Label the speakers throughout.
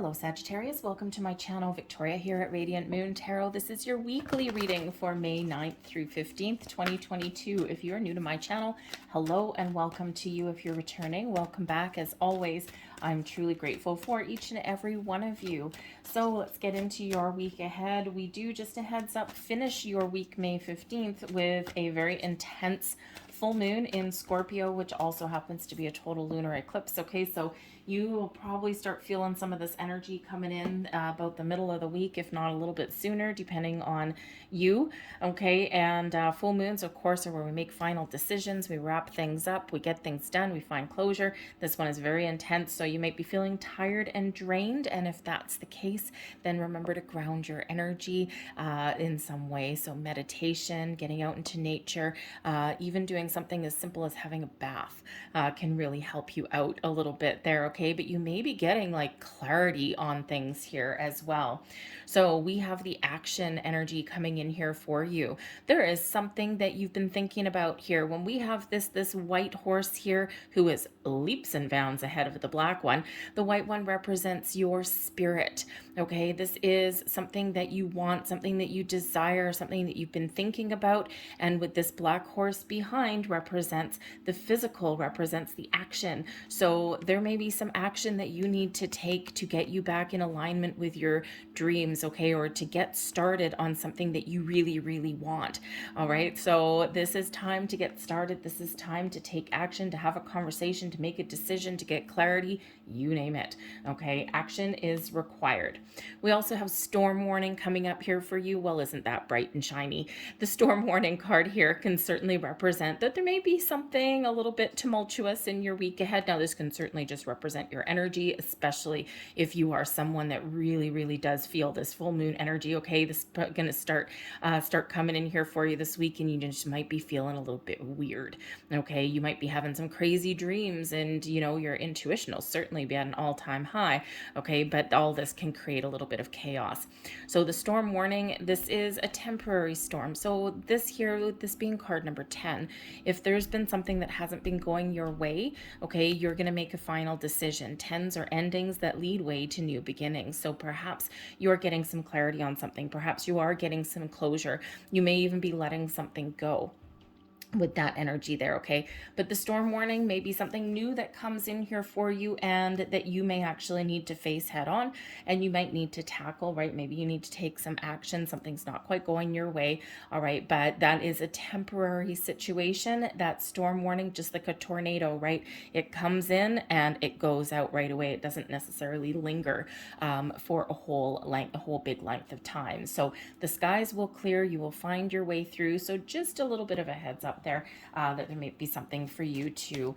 Speaker 1: Hello Sagittarius, welcome to my channel. Victoria here at Radiant Moon Tarot. This is your weekly reading for May 9th through 15th, 2022. If you are new to my channel, hello and welcome to you. If you're returning, welcome back. As always, I'm truly grateful for each and every one of you. So let's get into your week ahead. We do, just a heads up, finish your week May 15th with a very intense full moon in Scorpio, which also happens to be a total lunar eclipse. Okay, so you will probably start feeling some of this energy coming in about the middle of the week, if not a little bit sooner, depending on you. Okay, and full moons, of course, are where we make final decisions, we wrap things up, we get things done, we find closure. This one is very intense, so you might be feeling tired and drained, and if that's the case, then remember to ground your energy in some way. So meditation, getting out into nature, even doing something as simple as having a bath can really help you out a little bit there. Okay, but you may be getting like clarity on things here as well. So we have the action energy coming in here for you. There is something that you've been thinking about here. When we have this white horse here who is leaps and bounds ahead of the black one, the white one represents your spirit. Okay, this is something that you want, something that you desire, something that you've been thinking about, and with this black horse behind represents the physical, represents the action. So there may be some action that you need to take to get you back in alignment with your dreams, okay, or to get started on something that you really, really want. All right, so this is time to get started. This is time to take action, to have a conversation, to make a decision, to get clarity, you name it. Okay, action is required. We also have storm warning coming up here for you. Well, isn't that bright and shiny? The storm warning card here can certainly represent that there may be something a little bit tumultuous in your week ahead. Now, this can certainly just represent your energy, especially if you are someone that really, really does feel this full moon energy. Okay, this is going to start coming in here for you this week, and you just might be feeling a little bit weird. Okay, you might be having some crazy dreams, and you know your intuition will certainly be at an all-time high. Okay, but all this can create a little bit of chaos. So the storm warning, this is a temporary storm. So this here, this being card number 10, if there's been something that hasn't been going your way, okay, you're going to make a final decision. 10s are endings that lead way to new beginnings. So perhaps you're getting some clarity on something. Perhaps you are getting some closure. You may even be letting something go with that energy there. Okay, but the storm warning may be something new that comes in here for you and that you may actually need to face head on, and you might need to tackle, right? Maybe you need to take some action. Something's not quite going your way. All right, but that is a temporary situation. That storm warning, just like a tornado, right? It comes in and it goes out right away. It doesn't necessarily linger for a whole big length of time. So the skies will clear, you will find your way through. So just a little bit of a heads up there that there may be something for you to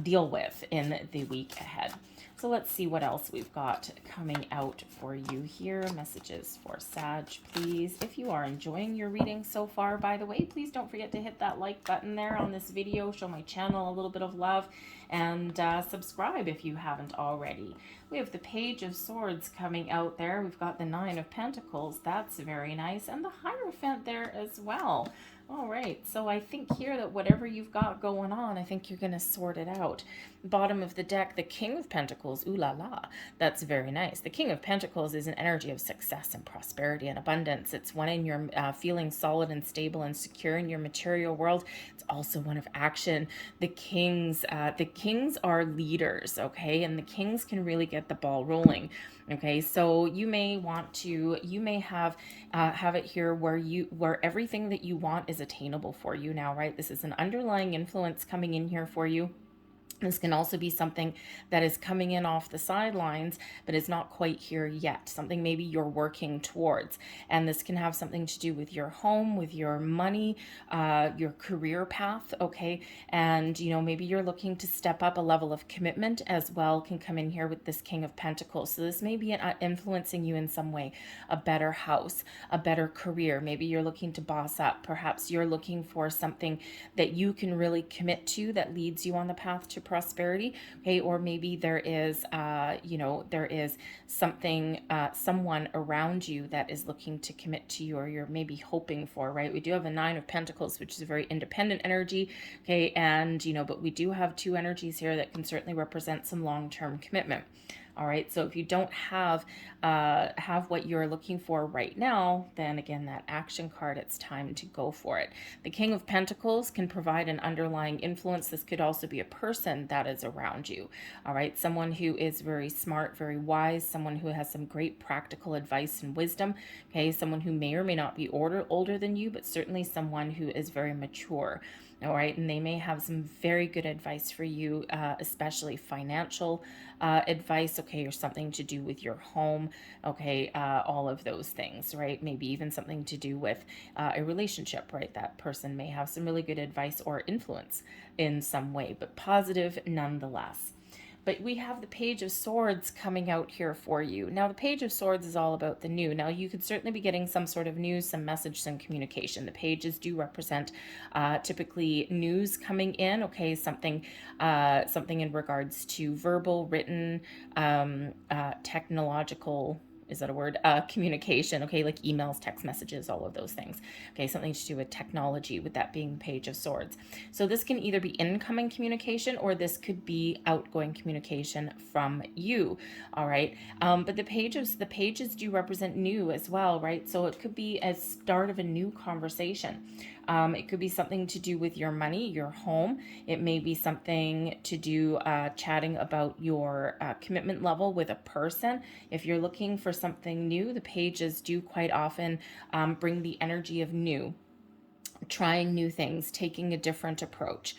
Speaker 1: deal with in the week ahead. So let's see what else we've got coming out for you here. Messages for Sag, please. If you are enjoying your reading so far, by the way, please don't forget to hit that like button there on this video. Show my channel a little bit of love, and subscribe if you haven't already. We have the Page of Swords coming out there. We've got the Nine of Pentacles. That's very nice. And the Hierophant there as well. All right, so I think here that whatever you've got going on, I think you're going to sort it out. Bottom of the deck, the King of Pentacles. Ooh la la, that's very nice. The King of Pentacles is an energy of success and prosperity and abundance. It's one in your feeling solid and stable and secure in your material world. It's also one of action. The kings are leaders, okay, and the kings can really get the ball rolling. Okay, so you may have it here where everything that you want is attainable for you now, right? This is an underlying influence coming in here for you. This can also be something that is coming in off the sidelines, but is not quite here yet. Something maybe you're working towards. And this can have something to do with your home, with your money, your career path, okay? And, you know, maybe you're looking to step up a level of commitment as well, can come in here with this King of Pentacles. So this may be influencing you in some way. A better house, a better career. Maybe you're looking to boss up. Perhaps you're looking for something that you can really commit to that leads you on the path to prosperity, okay? Or maybe there is there is something, someone around you that is looking to commit to you, or you're maybe hoping for, right? We do have a Nine of Pentacles, which is a very independent energy, okay? And but we do have two energies here that can certainly represent some long-term commitment. All right. So if you don't have what you're looking for right now, then again, that action card, it's time to go for it. The King of Pentacles can provide an underlying influence. This could also be a person that is around you. All right. Someone who is very smart, very wise, someone who has some great practical advice and wisdom. Okay. Someone who may or may not be older than you, but certainly someone who is very mature. All right. And they may have some very good advice for you, especially financial advice, okay, or something to do with your home, okay, all of those things, right? Maybe even something to do with a relationship, right? That person may have some really good advice or influence in some way, but positive nonetheless. But we have the Page of Swords coming out here for you. Now, the Page of Swords is all about the new. Now, you could certainly be getting some sort of news, some message, some communication. The pages do represent typically news coming in, okay, something in regards to verbal, written, technological, is that a word? Communication, okay, like emails, text messages, all of those things. Okay, something to do with technology, with that being Page of Swords. So this can either be incoming communication or this could be outgoing communication from you. All right, but the pages do represent new as well, right? So it could be a start of a new conversation. It could be something to do with your money, your home. It may be something to do chatting about your commitment level with a person. If you're looking for something new, the pages do quite often bring the energy of new, trying new things, taking a different approach,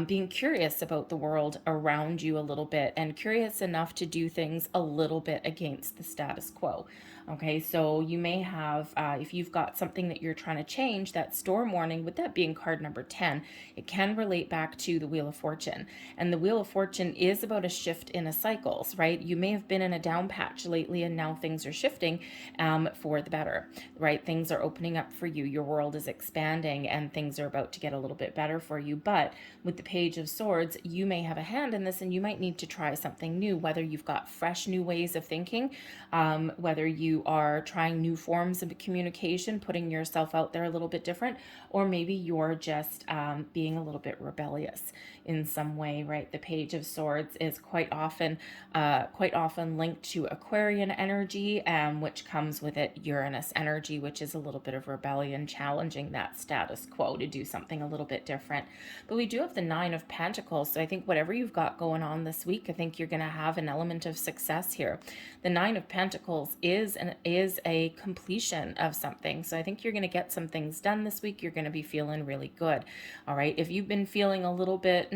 Speaker 1: being curious about the world around you a little bit, and curious enough to do things a little bit against the status quo. Okay, so you may have, if you've got something that you're trying to change, that storm warning, with that being card number 10, it can relate back to the Wheel of Fortune. And the Wheel of Fortune is about a shift in a cycles, right? You may have been in a down patch lately and now things are shifting for the better, right? Things are opening up for you. Your world is expanding and things are about to get a little bit better for you. But with the Page of Swords, you may have a hand in this and you might need to try something new, whether you've got fresh new ways of thinking, whether you are trying new forms of communication, putting yourself out there a little bit different, or maybe you're just being a little bit rebellious in some way, right? The Page of Swords is quite often linked to Aquarian energy, which comes with it Uranus energy, which is a little bit of rebellion, challenging that status quo to do something a little bit different. But we do have the Nine of Pentacles, so I think whatever you've got going on this week, I think you're going to have an element of success here. The Nine of Pentacles is a completion of something, so I think you're going to get some things done this week. You're going to be feeling really good. All right, if you've been feeling a little bit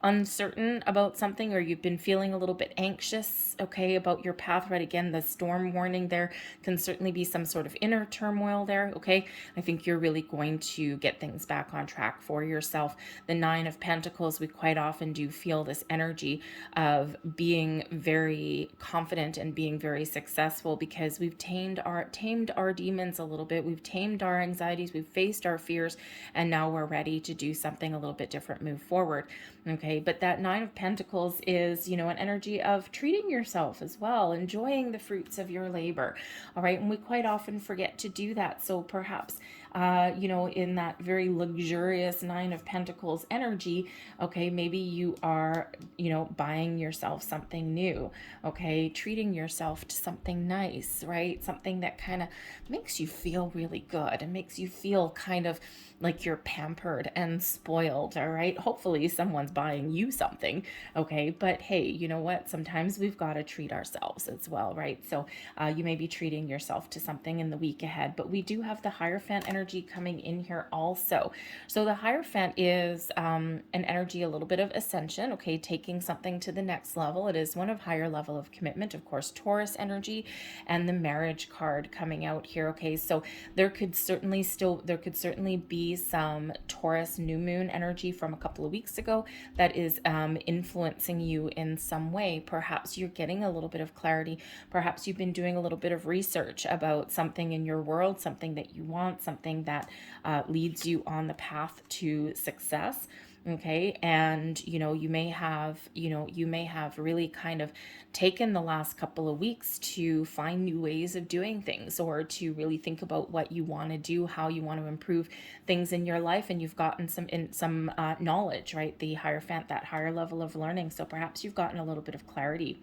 Speaker 1: uncertain about something, or you've been feeling a little bit anxious, okay, about your path, right? Again, the storm warning there can certainly be some sort of inner turmoil there, okay? I think you're really going to get things back on track for yourself. The Nine of Pentacles, we quite often do feel this energy of being very confident and being very successful because we've tamed our demons a little bit. We've tamed our anxieties, we've faced our fears, and now we're ready to do something a little bit different, move forward. Okay, but that Nine of Pentacles is, an energy of treating yourself as well, enjoying the fruits of your labor. All right, and we quite often forget to do that. So perhaps, in that very luxurious Nine of Pentacles energy, okay, maybe you are, buying yourself something new, okay, treating yourself to something nice, right? Something that kind of makes you feel really good and makes you feel kind of like you're pampered and spoiled, all right? Hopefully someone's buying you something, okay? But hey, you know what? Sometimes we've got to treat ourselves as well, right? So you may be treating yourself to something in the week ahead, but we do have the Hierophant energy coming in here also. So the Hierophant is an energy, a little bit of ascension, okay? Taking something to the next level. It is one of higher level of commitment, of course, Taurus energy, and the Marriage card coming out here, okay? So there could certainly be some Taurus new moon energy from a couple of weeks ago that is influencing you in some way. Perhaps you're getting a little bit of clarity. Perhaps you've been doing a little bit of research about something in your world, something that you want, something that leads you on the path to success. Okay, and you may have really kind of taken the last couple of weeks to find new ways of doing things, or to really think about what you want to do, how you want to improve things in your life, and you've gotten some knowledge, right? The Hierophant, that higher level of learning. So perhaps you've gotten a little bit of clarity.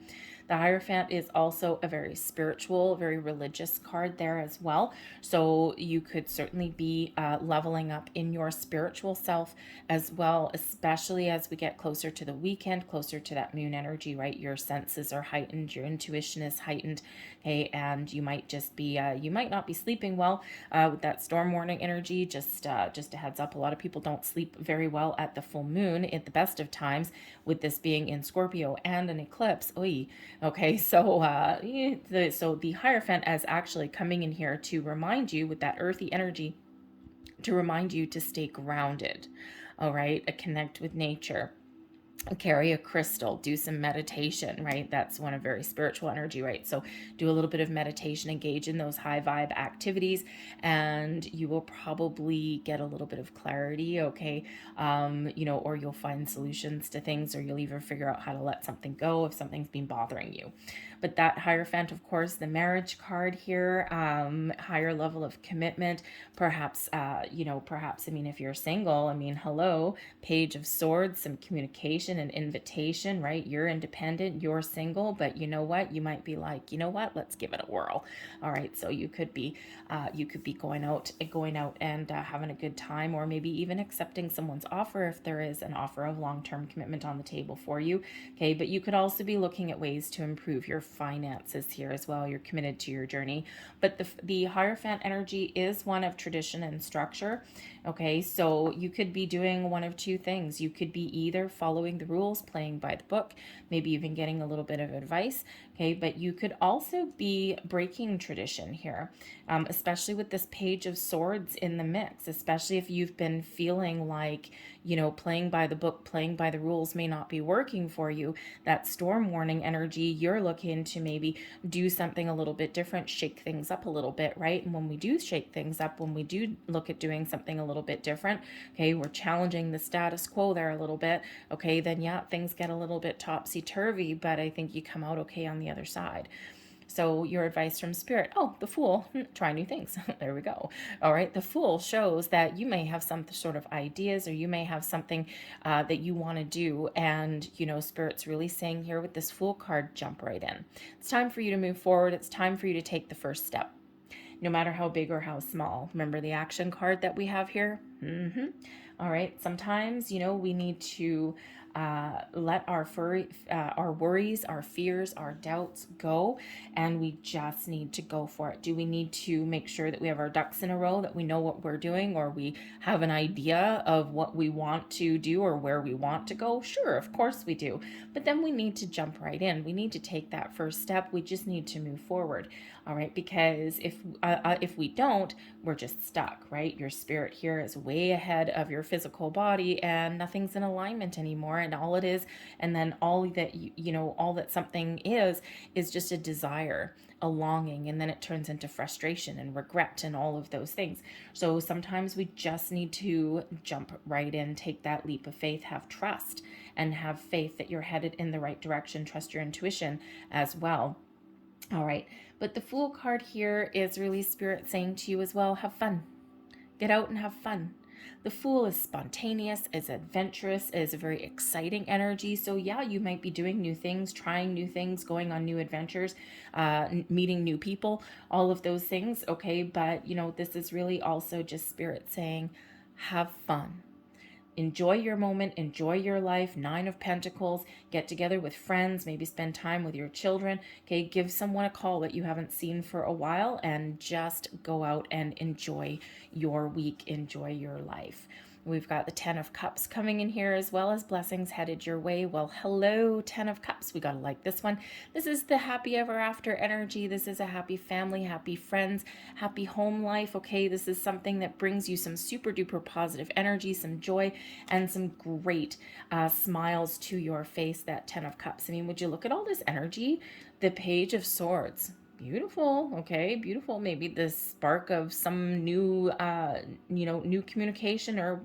Speaker 1: The Hierophant is also a very spiritual, very religious card there as well. So you could certainly be leveling up in your spiritual self as well, especially as we get closer to the weekend, closer to that moon energy, right? Your senses are heightened, your intuition is heightened, okay, and you might just be, you might not be sleeping well with that storm warning energy. Just a heads up, a lot of people don't sleep very well at the full moon at the best of times, with this being in Scorpio and an eclipse. Oy. Okay, so the Hierophant is actually coming in here to remind you with that earthy energy, to remind you to stay grounded, all right, connect with nature, carry a crystal, do some meditation, right? That's one of very spiritual energy, right? So do a little bit of meditation, engage in those high vibe activities, and you will probably get a little bit of clarity, okay? Or you'll find solutions to things, or you'll even figure out how to let something go if something's been bothering you. But that Hierophant, of course, the marriage card here, higher level of commitment, perhaps, perhaps, I mean, if you're single, I mean, hello, Page of Swords, some communication and invitation, right? You're independent, you're single, but you know what? You might be like, you know what? Let's give it a whirl. All right. So you could be going out and having a good time, or maybe even accepting someone's offer if there is an offer of long-term commitment on the table for you. Okay. But you could also be looking at ways to improve your finances here as well. You're committed to your journey. But the Hierophant energy is one of tradition and structure. Okay, so you could be doing one of two things. You could be either following the rules, playing by the book, maybe even getting a little bit of advice. Okay, but you could also be breaking tradition here, especially with this Page of Swords in the mix, especially if you've been feeling like, playing by the book, playing by the rules may not be working for you. That storm warning energy, you're looking to maybe do something a little bit different, shake things up a little bit, right? And when we do shake things up, when we do look at doing something a little bit different, okay, we're challenging the status quo there a little bit, okay, then yeah, things get a little bit topsy-turvy, but I think you come out okay on the other side. So your advice from Spirit, the Fool, try new things. There we go. All right. The Fool shows that you may have some sort of ideas, or you may have something that you want to do. And, Spirit's really saying here with this Fool card, jump right in. It's time for you to move forward. It's time for you to take the first step, no matter how big or how small. Remember the action card that we have here? All right. Sometimes, we need to let our worries, our fears, our doubts go, and we just need to go for it. Do we need to make sure that we have our ducks in a row, that we know what we're doing, or we have an idea of what we want to do or where we want to go? Sure, of course we do. But then we need to jump right in. We need to take that first step. We just need to move forward. All right, because if we don't, we're just stuck, right? Your spirit here is way ahead of your physical body, and nothing's in alignment anymore. And all it is, and then all that all that something is just a desire, a longing, and then it turns into frustration and regret and all of those things. So sometimes we just need to jump right in, take that leap of faith, have trust, and have faith that you're headed in the right direction. Trust your intuition as well. All right. But the Fool card here is really Spirit saying to you as well, have fun. Get out and have fun. The Fool is spontaneous, is adventurous, is a very exciting energy. So yeah, you might be doing new things, trying new things, going on new adventures, meeting new people, all of those things. Okay. But this is really also just Spirit saying, have fun. Enjoy your moment, enjoy your life. 9 of Pentacles, get together with friends, maybe spend time with your children. Okay, give someone a call that you haven't seen for a while, and just go out and enjoy your week, enjoy your life. We've got the 10 of Cups coming in here, as well as blessings headed your way. Well, hello, 10 of Cups. We got to like this one. This is the happy ever after energy. This is a happy family, happy friends, happy home life. Okay, this is something that brings you some super duper positive energy, some joy, and some great smiles to your face, that 10 of Cups. I mean, would you look at all this energy? The Page of Swords. Beautiful. Okay, beautiful. Maybe the spark of some new new communication, or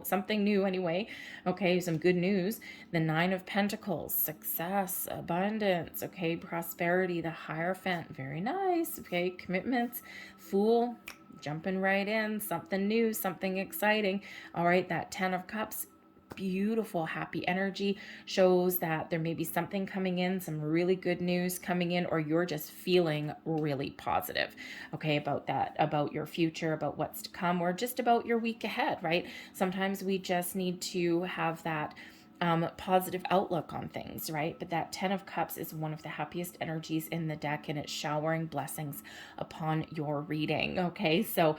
Speaker 1: something new anyway. Okay, some good news. The 9 of Pentacles, success, abundance. Okay, prosperity. The Hierophant, very nice. Okay, commitments. Fool, jumping right in, something new, something exciting. All right, that 10 of Cups, beautiful, happy energy. Shows that there may be something coming in, some really good news coming in, or you're just feeling really positive, okay, about that, about your future, about what's to come, or just about your week ahead, right? Sometimes we just need to have that positive outlook on things, right? But that 10 of Cups is one of the happiest energies in the deck, and it's showering blessings upon your reading. Okay, so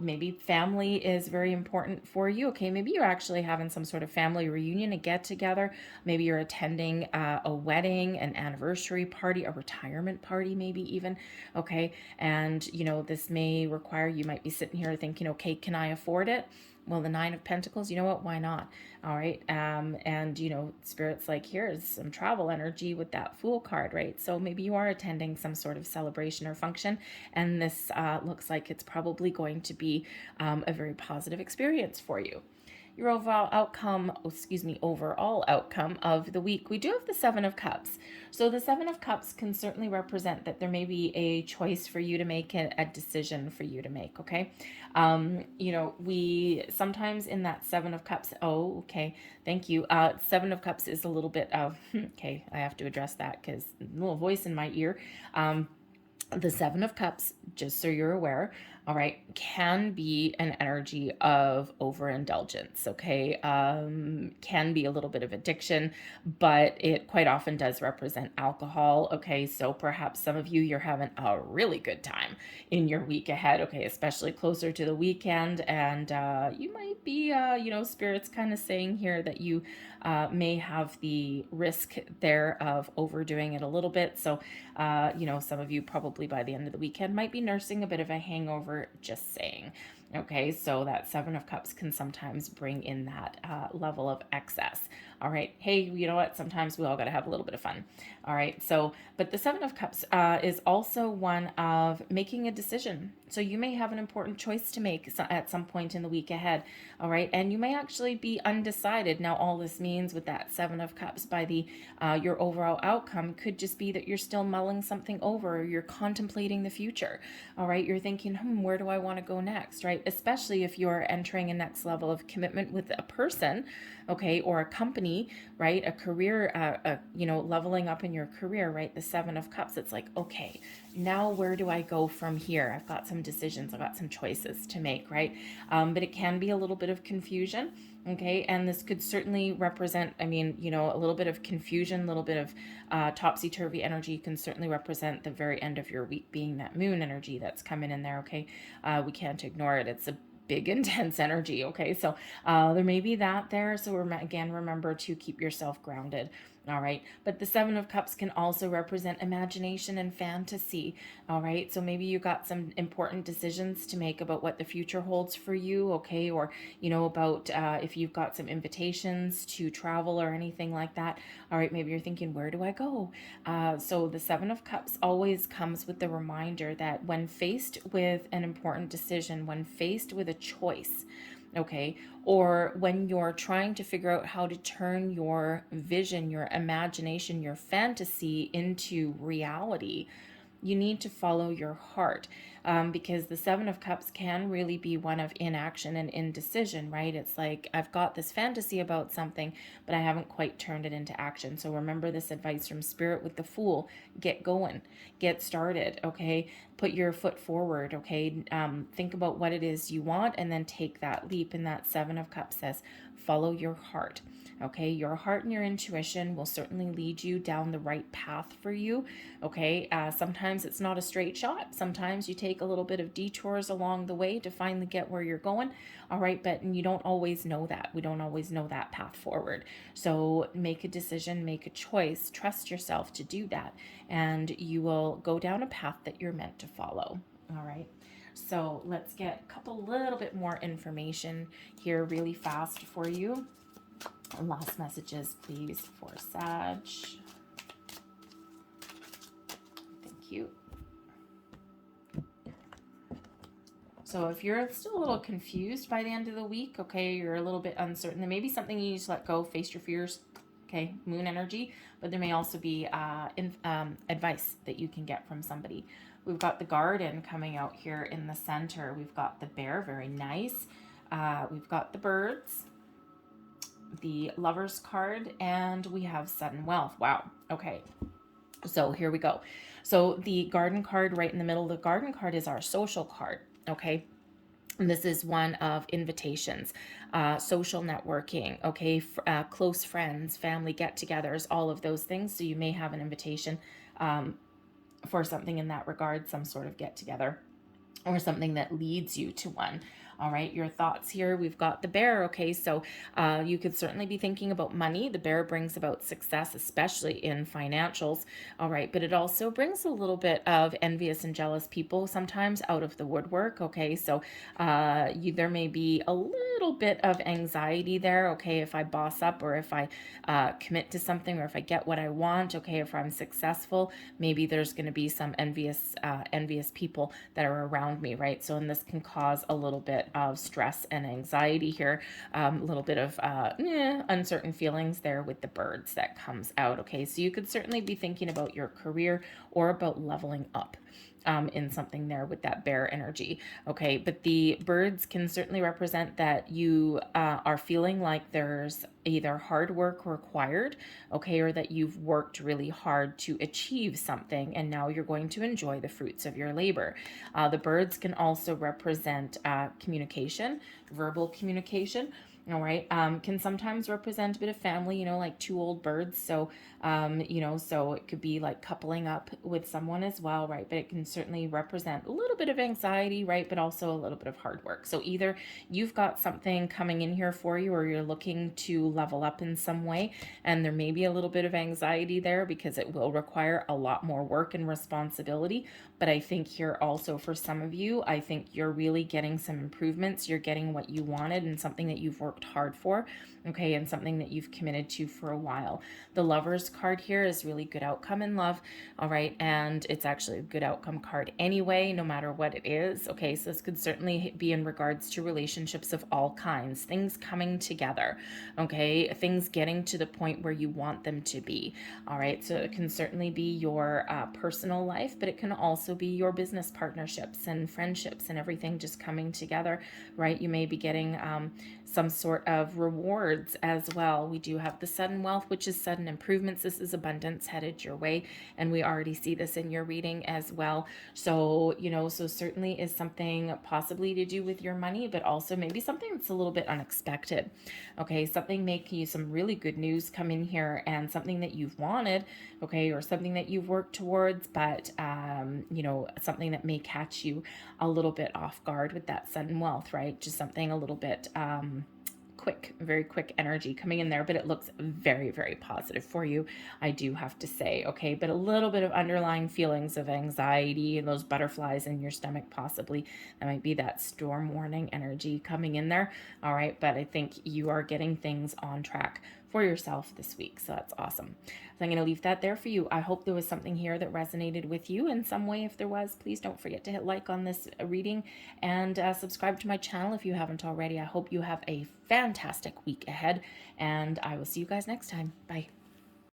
Speaker 1: maybe family is very important for you. Okay, maybe you're actually having some sort of family reunion, a get together. Maybe you're attending a wedding, an anniversary party, a retirement party, maybe even. Okay, and this may require, you might be sitting here thinking, okay, can I afford it? Well, the 9 of Pentacles, you know what? Why not? All right. And Spirit's like, here's some travel energy with that Fool card, right? So maybe you are attending some sort of celebration or function, and this looks like it's probably going to be a very positive experience for you. Your overall outcome, overall outcome of the week, we do have the 7 of Cups. So the 7 of Cups can certainly represent that there may be a choice for you to make, a decision for you to make, okay? We sometimes in that 7 of Cups, okay, thank you. 7 of Cups is a little bit of, okay, I have to address that because a little voice in my ear. The 7 of Cups, just so you're aware, all right, can be an energy of overindulgence, okay? Can be a little bit of addiction, but it quite often does represent alcohol, okay? So perhaps some of you, you're having a really good time in your week ahead, okay? Especially closer to the weekend, and you might be, Spirit's kind of saying here that you may have the risk there of overdoing it a little bit. So, some of you probably by the end of the weekend might be nursing a bit of a hangover, just saying. Okay, so that 7 of Cups can sometimes bring in that level of excess. All right, hey, you know what? Sometimes we all got to have a little bit of fun. All right, so, but the 7 of Cups is also one of making a decision. So you may have an important choice to make at some point in the week ahead. All right, and you may actually be undecided. Now, all this means with that 7 of Cups by the your overall outcome could just be that you're still mulling something over, or you're contemplating the future. All right, you're thinking, where do I want to go next, right? Especially if you're entering a next level of commitment with a person, okay, or a company, right? A career, leveling up in your career, right? The 7 of Cups, it's like, okay, now where do I go from here? I've got some decisions, I've got some choices to make, right? But it can be a little bit of confusion, okay? And this could certainly represent, a little bit of confusion, a little bit of topsy-turvy energy can certainly represent the very end of your week being that moon energy that's coming in there, okay? We can't ignore it. It's a big, intense energy, okay? So there may be that there. So remember to keep yourself grounded. All right. But the 7 of Cups can also represent imagination and fantasy. All right. So maybe you got some important decisions to make about what the future holds for you. Okay. Or, about if you've got some invitations to travel or anything like that. All right. Maybe you're thinking, where do I go? So the 7 of Cups always comes with the reminder that when faced with an important decision, when faced with a choice, okay, or when you're trying to figure out how to turn your vision, your imagination, your fantasy into reality, you need to follow your heart, because the 7 of Cups can really be one of inaction and indecision, right? It's like, I've got this fantasy about something, but I haven't quite turned it into action. So remember this advice from Spirit with the Fool. Get going, get started, okay? Put your foot forward, okay? Think about what it is you want and then take that leap. And that 7 of Cups says, follow your heart. Okay, your heart and your intuition will certainly lead you down the right path for you. Okay, sometimes it's not a straight shot. Sometimes you take a little bit of detours along the way to finally get where you're going. All right, but you don't always know that. We don't always know that path forward. So make a decision, make a choice, trust yourself to do that, and you will go down a path that you're meant to follow. All right. So let's get a little bit more information here really fast for you. Last messages, please, for Sag. Thank you. So if you're still a little confused by the end of the week, okay, you're a little bit uncertain, there may be something you need to let go, face your fears, okay, moon energy, but there may also be advice that you can get from somebody. We've got the garden coming out here in the center. We've got the bear, very nice. We've got the birds. the Lovers card, and we have sudden wealth. Wow. Okay. So here we go. So the Garden card right in the middle, the Garden card is our social card. Okay. And this is one of invitations, social networking, okay, close friends, family get-togethers, all of those things. So you may have an invitation for something in that regard, some sort of get-together, or something that leads you to one. All right, your thoughts here. We've got the Bear. Okay, so you could certainly be thinking about money. The Bear brings about success, especially in financials. All right, but it also brings a little bit of envious and jealous people sometimes out of the woodwork. Okay, so there may be a little bit of anxiety there. Okay, if I boss up, or if I commit to something, or if I get what I want. Okay, if I'm successful, maybe there's going to be some envious people that are around me, right? So, and this can cause a little bit of stress and anxiety here, a little bit of uncertain feelings there with the Birds that comes out. Okay, so you could certainly be thinking about your career or about leveling up. In something there with that Bear energy. Okay, but the Birds can certainly represent that you are feeling like there's either hard work required, okay, or that you've worked really hard to achieve something and now you're going to enjoy the fruits of your labor. The Birds can also represent communication, verbal communication. All right, can sometimes represent a bit of family, like two old birds. So, so it could be like coupling up with someone as well, right? But it can certainly represent a little bit of anxiety, right? But also a little bit of hard work. So either you've got something coming in here for you, or you're looking to level up in some way, and there may be a little bit of anxiety there because it will require a lot more work and responsibility. But I think here also for some of you, I think you're really getting some improvements. You're getting what you wanted and something that you've worked hard for, okay, and something that you've committed to for a while. The Lovers card here is really good outcome in love, all right, and it's actually a good outcome card anyway, no matter what it is. Okay, so this could certainly be in regards to relationships of all kinds, things coming together, okay, things getting to the point where you want them to be. All right, so it can certainly be your personal life, but it can also be your business partnerships and friendships and everything just coming together, right? You may be getting some sort of rewards as well. We do have the sudden wealth, which is sudden improvements. This is abundance headed your way, and we already see this in your reading as well. So, so certainly is something possibly to do with your money, but also maybe something that's a little bit unexpected. Okay, something making you some really good news come in here, and something that you've wanted, okay, or something that you've worked towards, but something that may catch you a little bit off guard with that sudden wealth, right? Just something a little bit quick, very quick energy coming in there, but it looks very, very positive for you, I do have to say. Okay, but a little bit of underlying feelings of anxiety and those butterflies in your stomach, possibly. That might be that storm warning energy coming in there. All right, but I think you are getting things on track for yourself this week, so that's awesome. So I'm going to leave that there for you. I hope there was something here that resonated with you in some way. If there was, please don't forget to hit like on this reading, and subscribe to my channel if you haven't already. I hope you have a fantastic week ahead, and I will see you guys next time. Bye.